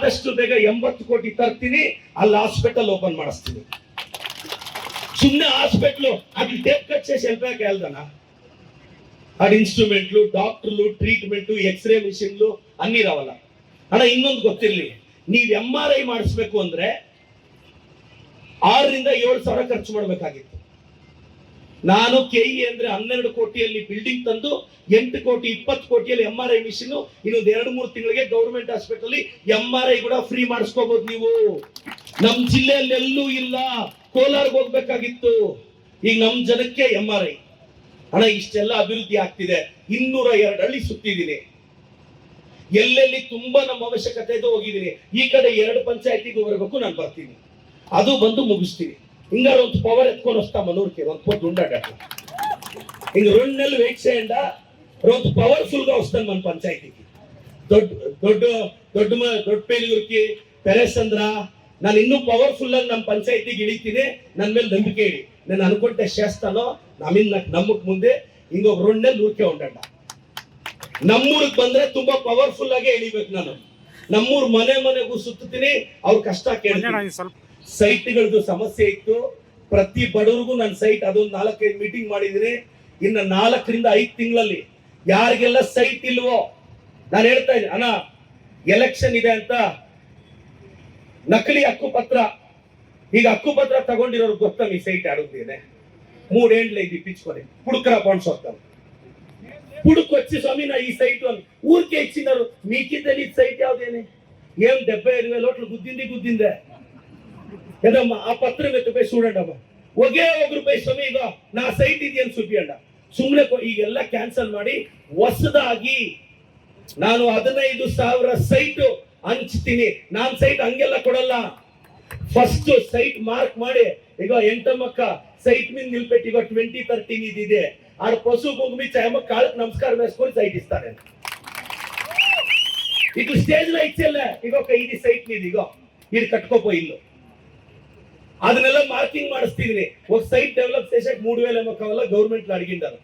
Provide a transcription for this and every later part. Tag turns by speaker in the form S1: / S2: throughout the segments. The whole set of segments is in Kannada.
S1: ಆದಷ್ಟು ಬೇಗ 80 ಕೋಟಿ ತರ್ತೀನಿ, ಅಲ್ಲಿ ಹಾಸ್ಪಿಟಲ್ ಓಪನ್ ಮಾಡಿಸ್ತೀನಿ. ಸುಮ್ಮನೆ ಹಾಸ್ಪಿಟ್ಲು అది టేప్ కట్ చేసి వెళ్ళిపోయాక వెళ్దానా? అది ఇన్స్ట్రుమెంట్లు, డాక్టర్లు, ట్రీట్మెంಟ್, ఎక్స్రే ಮಿಷಿನ್లు అన్ని రావాల. ಅಣ್ಣ ಇನ್ನೊಂದು ಗೊತ್ತಿರಲಿ, ನೀವು MRI ಮಾಡಿಸ್ಬೇಕು ಅಂದ್ರೆ 6 ರಿಂದ 7 ಸಾವಿರ ಖರ್ಚು ಮಾಡಬೇಕಾಗಿತ್ತು. ನಾನು KE ಅಂದ್ರೆ 12 ಕೋಟಿಯಲ್ಲಿ ಬಿಲ್ಡಿಂಗ್ ತಂದು 8 ಕೋಟಿ 20 ಕೋಟಿಯಲ್ಲಿ MRI ಮಿಷಿನ್, ಇನ್ನೊಂದು 2-3 ತಿಂಗಳಿಗೆ ಗವರ್ಮೆಂಟ್ ಹಾಸ್ಪಿಟಲ್ MRI ಕೂಡ ಫ್ರೀ ಮಾಡಿಸ್ಕೋಬಹುದು ನೀವು. ನಮ್ ಜಿಲ್ಲೆಯಲ್ಲಿ ಎಲ್ಲೂ ಇಲ್ಲ, ಕೋಲಾರ್ಗೆ ಹೋಗ್ಬೇಕಾಗಿತ್ತು. ಈಗ ನಮ್ ಜನಕ್ಕೆ MRI. ಅಣ್ಣ ಇಷ್ಟೆಲ್ಲ ಅಭಿವೃದ್ಧಿ ಆಗ್ತಿದೆ. 202 ಹಳ್ಳಿ ಸುತ್ತಿದ್ದೀನಿ, ಎಲ್ಲೆಲ್ಲಿ ತುಂಬಾ ನಮ್ಮ ಅವಶ್ಯಕತೆ ಇದೆ ಹೋಗಿದ್ದೀನಿ. ಈ ಕಡೆ 2 ಪಂಚಾಯತಿಗೆ ಬರಬೇಕು, ನಾನು ಬರ್ತೀನಿ, ಅದು ಬಂದು ಮುಗಿಸ್ತೀನಿ. ಹಿಂಗಾರ ಒಂದು ಪವರ್ ಎತ್ಕೊಂಡು ವಸ್ತಾ మనూరికి ಒಂದು పొద్దు ఉండాడట. ఇంక 2 నెలలు వెయిట్ చేయండి, రోజు పవర్ఫుల్ గా వస్తాను మన పంచాయతీకి. ದೊಡ್ಡ ಪೇಲಿಯೂರ್కి, ಪೆರೇಸಂದ್ರ, ನಾನು ಇನ್ನೂ ಪವರ್ಫುಲ್ ಆಗಿ ನಮ್ಮ ಪಂಚಾಯತಿಗೆ ಇಳಿತೀನಿ. ನನ್ನ ಮೇಲೆ ನಂಬಿಕೆ ಇಡಿ. నేను అనుకుంటే చేస్తానో. నాకు నమ్మక ಮುಂದೆ ఇంకొక 2 నెలలు ఊరికే ఉండంಡ. ನಮ್ಮೂರಿಗೆ ಬಂದ್ರೆ ತುಂಬಾ ಪವರ್ಫುಲ್ ಆಗಿ ಇಳಿಬೇಕು. ನಾನು ನಮ್ಮೂರ್ ಮನೆಗೂ ಸುತ್ತೀನಿ, ಅವ್ರ ಕಷ್ಟ ಕೇಳ್ತೀನಿ. ಸೈಟ್ಗಳದ್ದು ಸಮಸ್ಯೆ ಇತ್ತು, ಪ್ರತಿ ಬಡವರಿಗೂ ನನ್ನ ಸೈಟ್ ಅದೊಂದು 4-5 ಮೀಟಿಂಗ್ ಮಾಡಿದ್ದೀನಿ. ಇನ್ನು 4 ರಿಂದ 5 ತಿಂಗಳಲ್ಲಿ ಯಾರಿಗೆಲ್ಲ ಸೈಟ್ ಇಲ್ವೋ ನಾನು ಹೇಳ್ತಾ ಇದ್ದೀನಿ, ಅಣ್ಣ ಎಲೆಕ್ಷನ್ ಇದೆ ಅಂತ ನಕಲಿ ಹಕ್ಕುಪತ್ರ, ಈಗ ಹಕ್ಕುಪತ್ರ ತಗೊಂಡಿರೋರು ಗೊತ್ತಾ ಈ ಸೈಟ್ ಆಡುತ್ತೇನೆ 3 ఏండ్లు ఇది ఇప్పించుకొని పుడుకరా పాయింట్స్ వస్తాను. పుడుకు వచ్చి స్వామి నా ఈ సైట్ అని ఊరికే ఇచ్చినారు. మీకే తెలియదు సైట్ యావదేని. ఏం 75,000 ఓట్లు గుద్దిందే ఏదమ్మా. ఆ పత్రం ఎత్తుపోయి చూడండి ಅಮ್ಮ, ಒಗೇ ₹1 ಸ್ವಾಮಿ ಈಗ ನಾ ಸೈಟ್ ಇದೆ ಅಂತ ಸುಪ್ಪಿಯಂಡ. ಸುಮ್ಮನೆ ಈಗೆಲ್ಲ ಕ್ಯಾನ್ಸಲ್ ಮಾಡಿ ಹೊಸದಾಗಿ ನಾನು 15,000 ಸೈಟ್ ಹಂಚ್ತೀನಿ. ನಾನು ಸೈಟ್ ಹಂಗೆಲ್ಲ ಕೊಡಲ್ಲ. ಫಸ್ಟ್ ಸೈಟ್ ಮಾರ್ಕ್ ಮಾಡಿ, ಈಗ ಎಂಟಮ್ಮಕ್ಕ ಸೈಟ್ మీద నిలబెట్టి ಈಗ 2013 ಇದಿದೆ, ಆడ ಪಶು ಭೂಮಿ ಚಾಯಮ್ಮ ಕಾಳಕ್ ನಮಸ್ಕಾರ ಬೇಸ್ಕೊಂಡು ಸೈಟ್ ಇಸ್ತಾರೆ. ಈಗ ಸ್ಟೇಜ್ లో ఇచ్చేಲ್ಲ ಈಗ ఇది సైట్ మీద ಈಗ ఇది కట్టుకోపో ఇల్లు ಅದನ್ನೆಲ್ಲ మార్కింగ్ ಮಾಡಿಸ್ತಿದ್ದೀನಿ. ఒక సైట్ డెవలప్ చేసాక 3,000 ఏమో కావాలా గవర్నమెంట్ లో అడిగిండారు.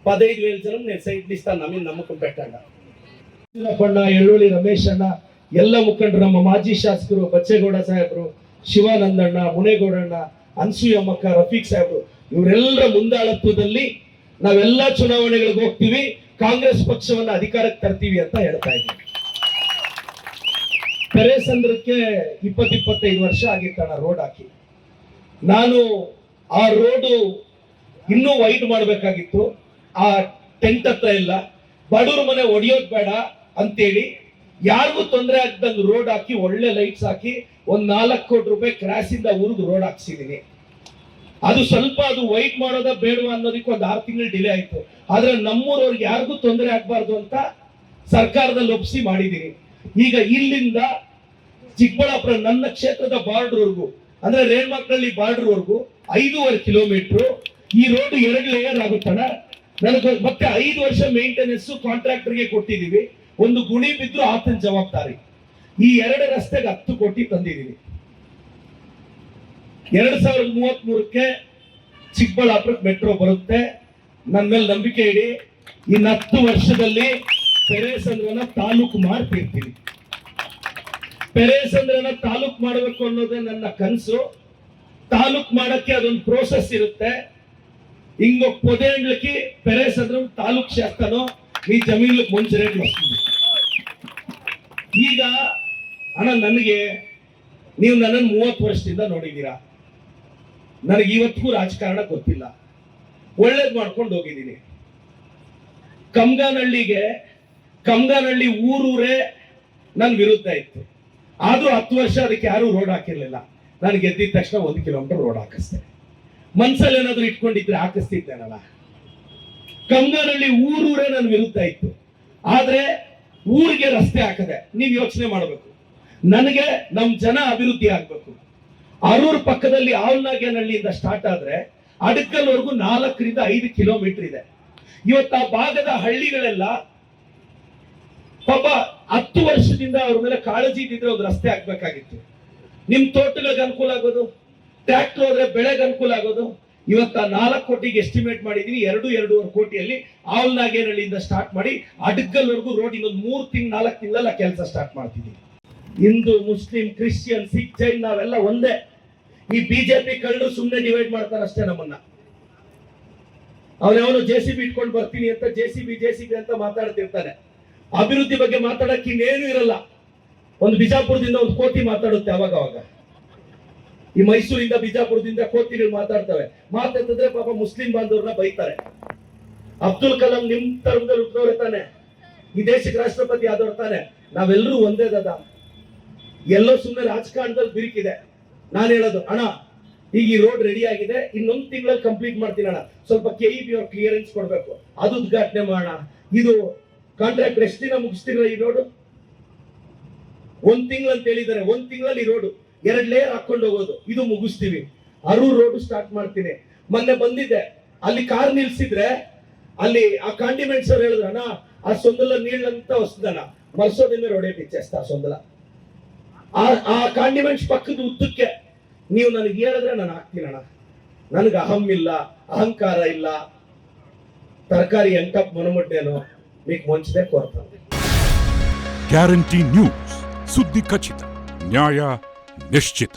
S1: 15,000 జనం నేను సైట్ ఇస్తాను, ನಮಗೆ ನಮ್ಮಕಂ పెట్టండి. ಬಣ್ಣ, ಎಳ್ಳುಳ್ಳಿ ರಮೇಶ್ ಅಣ್ಣ, ಎಲ್ಲ ಮುಖಂಡರು, ನಮ್ಮ ಮಾಜಿ ಶಾಸಕರು ಬಚ್ಚೇಗೌಡ ಸಾಹೇಬರು, ಶಿವಾನಂದಣ್ಣ, ಮುನೇಗೌಡಣ್ಣ, ಅನ್ಸೂಯಮ್ಮಕ್ಕ, ರಫೀಕ್ ಸಾಹೇಬರು, ಇವರೆಲ್ಲರ ಮುಂದಾಳತ್ವದಲ್ಲಿ ನಾವೆಲ್ಲ ಚುನಾವಣೆಗಳಿಗೆ ಹೋಗ್ತೀವಿ, ಕಾಂಗ್ರೆಸ್ ಪಕ್ಷವನ್ನ ಅಧಿಕಾರಕ್ಕೆ ತರ್ತೀವಿ ಅಂತ ಹೇಳ್ತಾ ಇದ್ದೀವಿ. ಪೆರೇಸಂದ್ರಕ್ಕೆ 20-25 ವರ್ಷ ಆಗಿತ್ತಣ್ಣ ರೋಡ್ ಹಾಕಿ. ನಾನು ಆ ರೋಡು ಇನ್ನೂ ವೈಡ್ ಮಾಡಬೇಕಾಗಿತ್ತು. ಆ ಟೆಂಟ್ ಹತ್ರ ಇಲ್ಲ, ಬಡವ್ರ ಮನೆ ಒಡೆಯೋದ್ ಬೇಡ ಅಂತೇಳಿ ಯಾರಿಗೂ ತೊಂದರೆ ಆಗ್ದಂಗೆ ರೋಡ್ ಹಾಕಿ, ಒಳ್ಳೆ ಲೈಟ್ಸ್ ಹಾಕಿ, ಒಂದು 4 ಕೋಟಿ ರೂಪಾಯಿ ಕ್ರಾಸ್ ಇಂದ ಊರಿಗೆ ರೋಡ್ ಹಾಕ್ಸಿದೀನಿ. ಅದು ಸ್ವಲ್ಪ ಅದು ವೈಟ್ ಮಾಡೋದ ಬೇಡವಾ ಅನ್ನೋದಕ್ಕೆ ಒಂದು 6 ತಿಂಗಳು ಡಿಲೇ ಆಯ್ತು. ಆದ್ರೆ ನಮ್ಮೂರವ್ರಿಗೆ ಯಾರಿಗೂ ತೊಂದರೆ ಆಗ್ಬಾರ್ದು ಅಂತ ಸರ್ಕಾರದಲ್ಲಿ ಒಪ್ಪಿಸಿ ಮಾಡಿದೀನಿ. ಈಗ ಇಲ್ಲಿಂದ ಚಿಕ್ಕಬಳ್ಳಾಪುರ ನನ್ನ ಕ್ಷೇತ್ರದ ಬಾರ್ಡರ್ವರೆಗೂ, ಅಂದ್ರೆ ರೇಣಮಕ್ಕಳ್ಳಿ ಬಾರ್ಡರ್ವರೆಗೂ 5.5 ಕಿಲೋಮೀಟರ್ ಈ ರೋಡ್ 2 ಲೇಯರ್ ಆಗುತ್ತಣ್ಣ. ನನಗೆ ಮತ್ತೆ 5 ವರ್ಷ ಮೇಂಟೆನೆನ್ಸ್ ಕಾಂಟ್ರಾಕ್ಟರ್ಗೆ ಕೊಟ್ಟಿದೀವಿ. ಒಂದು ಗುಣಿ ಬಿದ್ರು ಆತನ ಜವಾಬ್ದಾರಿ. ಈ 2 ರಸ್ತೆಗೆ 10 ಕೋಟಿ ತಂದಿದ್ದೀವಿ. 2033ಕ್ಕೆ ಚಿಕ್ಕಬಳ್ಳಾಪುರಕ್ಕೆ ಮೆಟ್ರೋ ಬರುತ್ತೆ. ನನ್ನ ಮೇಲೆ ನಂಬಿಕೆ ಇಡಿ. ಇನ್ನು 10 ವರ್ಷದಲ್ಲಿ ಪೆರೇಸಂದ್ರನ ತಾಲೂಕು ಮಾಡ್ತಿರ್ತೀನಿ. ಪೆರೇಸಂದ್ರನ ತಾಲೂಕು ಮಾಡಬೇಕು ಅನ್ನೋದೇ ನನ್ನ ಕನಸು. ತಾಲೂಕು ಮಾಡಕ್ಕೆ ಅದೊಂದು ಪ್ರೋಸೆಸ್ ಇರುತ್ತೆ. ఇంకో 10 ఏళ్ళకి పెరేసంద్రం తాలూకు చేస్తాను, మీ జమీన్లకు మంచి రేట్లు వస్తుంది. ಈಗ ಅಣ್ಣ ನನಗೆ ನೀವು ನನ್ನನ್ನು 30 ವರ್ಷದಿಂದ ನೋಡಿದ್ದೀರಾ. ನನಗೆ ಇವತ್ತಿಗೂ ರಾಜಕಾರಣ ಗೊತ್ತಿಲ್ಲ, ಒಳ್ಳೇದು ಮಾಡ್ಕೊಂಡು ಹೋಗಿದ್ದೀನಿ. ಕಮ್ಗಾನಹಳ್ಳಿ ಊರೂರೇ ನನ್ನ ವಿರುದ್ಧ ಇತ್ತು. ಆದ್ರೂ 10 ವರ್ಷ ಅದಕ್ಕೆ ಯಾರು ರೋಡ್ ಹಾಕಿರ್ಲಿಲ್ಲ. ನಾನು ಗೆದ್ದಿದ ತಕ್ಷಣ 1 ಕಿಲೋಮೀಟರ್ ರೋಡ್ ಹಾಕಿಸ್ತೆ. ಮನ್ಸಲ್ಲಿ ಏನಾದ್ರು ಇಟ್ಕೊಂಡಿದ್ರೆ ಹಾಕಿಸ್ತಿದ್ದೇನಲ್ಲ. ಕಮ್ಗಾನಹಳ್ಳಿ ಊರೂರೇ ನನ್ನ ವಿರುದ್ಧ ಇತ್ತು. ಆದ್ರೆ ಊರಿಗೆ ರಸ್ತೆ ಹಾಕದೆ. ನೀವು ಯೋಚನೆ ಮಾಡಬೇಕು, ನನಗೆ ನಮ್ ಜನ ಅಭಿವೃದ್ಧಿ ಆಗ್ಬೇಕು. ಅರೂರ್ ಪಕ್ಕದಲ್ಲಿ ಆವಲ್ನಾಗೇನಹಳ್ಳಿಯಿಂದ ಸ್ಟಾರ್ಟ್ ಆದ್ರೆ ಅಡಕಲ್ವರೆಗೂ 4 ರಿಂದ 5 ಕಿಲೋಮೀಟರ್ ಇದೆ. ಇವತ್ತು ಆ ಭಾಗದ ಹಳ್ಳಿಗಳೆಲ್ಲ ಪಾಪ 10 ವರ್ಷದಿಂದ ಅವ್ರ ಮೇಲೆ ಕಾಳಜಿ ಇದ್ದಿದ್ರೆ ಒಂದು ರಸ್ತೆ ಆಗ್ಬೇಕಾಗಿತ್ತು. ನಿಮ್ ತೋಟಗಳಿಗೆ ಅನುಕೂಲ ಆಗೋದು, ಟ್ರ್ಯಾಕ್ಟರ್ ಹೋದ್ರೆ ಬೆಳೆಗೆ ಅನುಕೂಲ ಆಗೋದು. ಇವತ್ತ 4 ಕೋಟಿಗೆ ಎಸ್ಟಿಮೇಟ್ ಮಾಡಿದೀನಿ. 2-2.5 ಕೋಟಿಯಲ್ಲಿ ಆವಲ್ನಾಗೇನಹಳ್ಳಿಯಿಂದ ಸ್ಟಾರ್ಟ್ ಮಾಡಿ ಅಡಕಲ್ವರೆಗೂ ರೋಡ್ ಇನ್ನೊಂದು 3-4 ತಿಂಗಳ ಕೆಲಸ ಸ್ಟಾರ್ಟ್ ಮಾಡ್ತಿದ್ದೀನಿ. ಹಿಂದೂ, ಮುಸ್ಲಿಂ, ಕ್ರಿಶ್ಚಿಯನ್, ಸಿಖ್, ಜೈನ್ ನಾವೆಲ್ಲ ಒಂದೇ. ಈ ಬಿಜೆಪಿ ಕಳ್ಳರು ಸುಮ್ಮನೆ ಡಿವೈಡ್ ಮಾಡ್ತಾರೆ ಅಷ್ಟೇ ನಮ್ಮನ್ನ. ಅವನವನು JCB ಇಟ್ಕೊಂಡು ಬರ್ತೀನಿ ಅಂತ JCB ಅಂತ ಮಾತಾಡ್ತಿರ್ತಾನೆ. ಅಭಿವೃದ್ಧಿ ಬಗ್ಗೆ ಮಾತಾಡಕ್ಕೆ ಇನ್ನೇನು ಇರಲ್ಲ. ಒಂದು ಬಿಜಾಪುರದಿಂದ ಒಂದು ಕೋತಿ ಮಾತಾಡುತ್ತೆ ಅವಾಗ. ಈ ಮೈಸೂರಿಂದ ಬಿಜಾಪುರದಿಂದ ಕೋತಿಗಳು ಮಾತಾಡ್ತಿದ್ರೆ ಪಾಪ ಮುಸ್ಲಿಂ ಬಾಂಧವ್ರನ್ನ ಬೈತಾರೆ. ಅಬ್ದುಲ್ ಕಲಾಂ ನಿಮ್ ತರದಲ್ಲಿ ಹುಟ್ಟದವ್ರೆ ತಾನೆ, ಈ ದೇಶಕ್ಕೆ ರಾಷ್ಟ್ರಪತಿ ಆದವ್ರು ತಾನೆ. ನಾವೆಲ್ಲರೂ ಒಂದೇ ದಾದ. ಎಲ್ಲೋ ಸುಮ್ಮನೆ ರಾಜಕಾರಣದಲ್ಲಿ ಬಿರುಕಿದೆ. ನಾನು ಹೇಳೋದು, ಅಣ್ಣ ಈಗ ಈ ರೋಡ್ ರೆಡಿ ಆಗಿದೆ, ಇನ್ನೊಂದು ತಿಂಗಳಲ್ಲಿ ಕಂಪ್ಲೀಟ್ ಮಾಡ್ತೀನಿ ಅಣ್ಣ, ಸ್ವಲ್ಪ KEB ಅವ್ರ ಕ್ಲಿಯರೆನ್ಸ್ ಕೊಡ್ಬೇಕು, ಅದು ಉದ್ಘಾಟನೆ ಮಾಡೋಣ. ಇದು ಕಾಂಟ್ರಾಕ್ಟ್ ಎಷ್ಟು ದಿನ ಮುಗಿಸ್ತೀರ ಈ ರೋಡು? 1 ತಿಂಗಳು ಅಂತ ಹೇಳಿದ್ದಾರೆ. 1 ತಿಂಗಳಲ್ಲಿ ಈ ರೋಡು 2 ಲೇಯರ್ ಹಾಕೊಂಡು ಹೋಗೋದು, ಇದು ಮುಗಿಸ್ತೀವಿ. ಅರೂರ್ ರೋಡ್ ಸ್ಟಾರ್ಟ್ ಮಾಡ್ತೀನಿ. ಮೊನ್ನೆ ಬಂದಿದ್ದೆ, ಅಲ್ಲಿ ಕಾರ್ ನಿಲ್ಸಿದ್ರೆ ಅಲ್ಲಿ ಆ ಕಾಂಡಿಮೆಂಟ್ಸ್ ಅವ್ರು ಹೇಳಿದ್ರು, ಅಣ್ಣ ಆ ಸೊಂದಲ ನೀಳಂತ ವಸ್ತದಣ್ಣ, ಮರ್ಸೋದಿಂದ ರೋಡೇ ಪಿಚ್ಚೆಸ್ತ ಆ ಸೊಂದಲ. ಆ ಕಾಂಡಿಮೆಂಟ್ಸ್ ಪಕ್ಕದ ಉದ್ದಕ್ಕೆ ನೀವು ನನಗೆ ಹೇಳಿದ್ರೆ ನಾನು ಹಾಕ್ತೀನಿ ಅಣ್ಣ. ನನಗೆ ಅಹಂ ಇಲ್ಲ, ಅಹಂಕಾರ ಇಲ್ಲ. ತರಕಾರಿ ಎಂಟಪ್ ಮನಮುಟ್ಟೇನು మీకు మంచిదే కోరుతాను.
S2: ಗ್ಯಾರಂಟಿ ನ್ಯೂಸ್, ಸುದ್ದಿ ಖಚಿತ, ನ್ಯಾಯ ನಿಶ್ಚಿತ.